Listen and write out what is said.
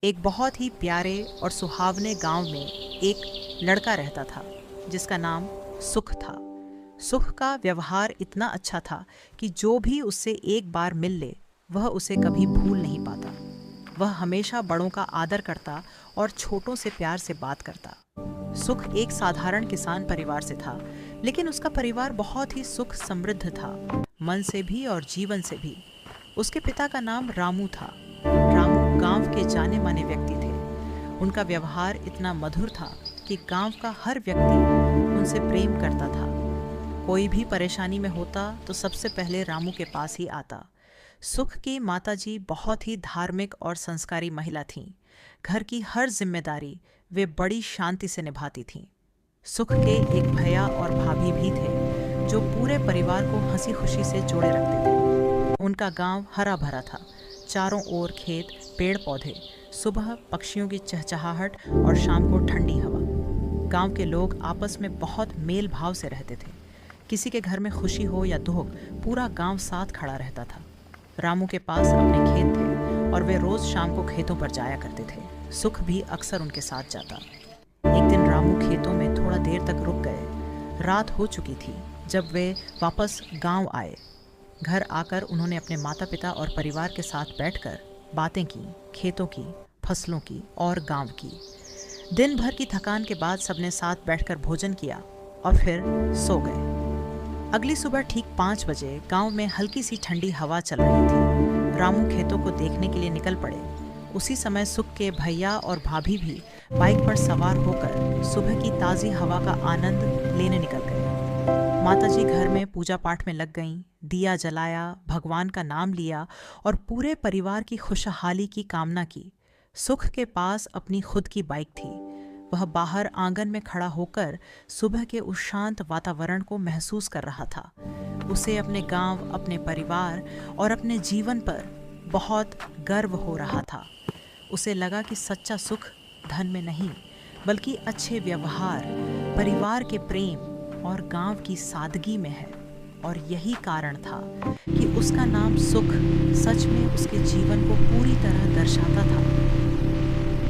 एक बहुत ही प्यारे और सुहावने गांव में एक लड़का रहता था जिसका नाम सुख था। सुख का व्यवहार इतना अच्छा था कि जो भी उससे एक बार मिल ले वह उसे कभी भूल नहीं पाता। वह हमेशा बड़ों का आदर करता और छोटों से प्यार से बात करता। सुख एक साधारण किसान परिवार से था, लेकिन उसका परिवार बहुत ही सुख समृद्ध था, मन से भी और जीवन से भी। उसके पिता का नाम रामू था। रामू गांव के जाने माने व्यक्ति थे। उनका व्यवहार इतना मधुर था कि गांव का हर व्यक्ति उनसे प्रेम करता था। कोई भी परेशानी में होता तो सबसे पहले रामू के पास ही आता। सुख की माताजी बहुत ही धार्मिक और संस्कारी महिला थीं। घर की हर जिम्मेदारी वे बड़ी शांति से निभाती थीं। सुख के एक भैया और भाभी भी थे जो पूरे परिवार को हंसी खुशी से जोड़े रखते थे। उनका गांव हरा भरा था, चारों ओर खेत, पेड़ पौधे, सुबह पक्षियों की चहचहाहट और शाम को ठंडी हवा। गांव के लोग आपस में बहुत मेल भाव से रहते थे। किसी के घर में खुशी हो या दुख, पूरा गांव साथ खड़ा रहता था। रामू के पास अपने खेत थे और वे रोज शाम को खेतों पर जाया करते थे। सुख भी अक्सर उनके साथ जाता। एक दिन रामू खेतों में थोड़ा देर तक रुक गए। रात हो चुकी थी जब वे वापस गांव आए। घर आकर उन्होंने अपने माता पिता और परिवार के साथ बैठकर बातें की, खेतों की, फसलों की और गांव की। दिन भर की थकान के बाद सबने साथ बैठकर भोजन किया और फिर सो गए। अगली सुबह ठीक 5 बजे गांव में हल्की सी ठंडी हवा चल रही थी। रामू खेतों को देखने के लिए निकल पड़े। उसी समय सुख के भैया और भाभी भी बाइक पर सवार होकर सुबह की ताज़ी हवा का आनंद लेने निकल गए। माताजी घर में पूजा पाठ में लग गईं, दिया जलाया, भगवान का नाम लिया और पूरे परिवार की खुशहाली की कामना की। सुख के पास अपनी खुद की बाइक थी। वह बाहर आंगन में खड़ा होकर सुबह के उस शांत वातावरण को महसूस कर रहा था। उसे अपने गांव, अपने परिवार और अपने जीवन पर बहुत गर्व हो रहा था। उसे लगा कि सच्चा सुख धन में नहीं, बल्कि अच्छे व्यवहार, परिवार के प्रेम और गांव की सादगी में है। और यही कारण था कि उसका नाम सुख सच में उसके जीवन को पूरी तरह दर्शाता था।